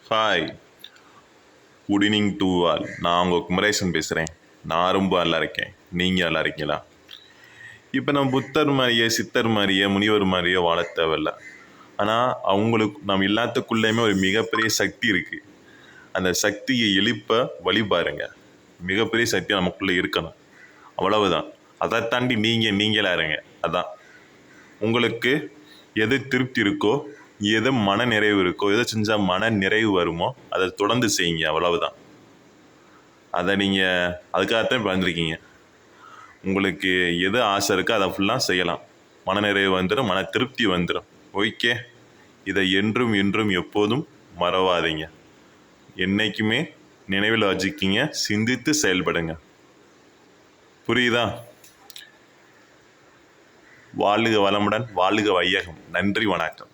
Hi, good evening to all. நான் உங்கள் குமரேசன் பேசுகிறேன். நான் ரொம்ப நல்லா இருக்கேன். நீங்கள் நல்லா இருக்கீங்களா? இப்போ நம்ம புத்தர் மாதிரியே, சித்தர் மாதிரியே, முனிவர் மாதிரியே வாழ தேவையில்ல. ஆனால் அவங்களுக்கு நம்ம எல்லாத்துக்குள்ளேயுமே ஒரு மிகப்பெரிய சக்தி இருக்குது. அந்த சக்தியை எழுப்ப வழி பாருங்க. மிகப்பெரிய சக்தி நமக்குள்ளே இருக்கணும். அவ்வளவுதான். அதை தாண்டி நீங்களா இருங்க. அதான் உங்களுக்கு எது திருப்தி இருக்கோ, எது மன நிறைவு இருக்கோ, எதை செஞ்சால் மன நிறைவு வருமோ அதை தொடர்ந்து செய்யுங்க. அவ்வளவுதான். அதை நீங்கள் அதுக்காகத்தான் இப்போ வந்திருக்கீங்க. உங்களுக்கு எது ஆசை இருக்கோ அதை ஃபுல்லாக செய்யலாம். மன நிறைவு வந்துடும், மன திருப்தி வந்துடும். ஓகே, இதை என்றும் என்றும் எப்போதும் மறவாதீங்க. என்றைக்குமே நினைவில் வச்சுக்கிங்க, சிந்தித்து செயல்படுங்க. புரியுதா? வாழ்க வளமுடன், வாழ்க வையகம். நன்றி, வணக்கம்.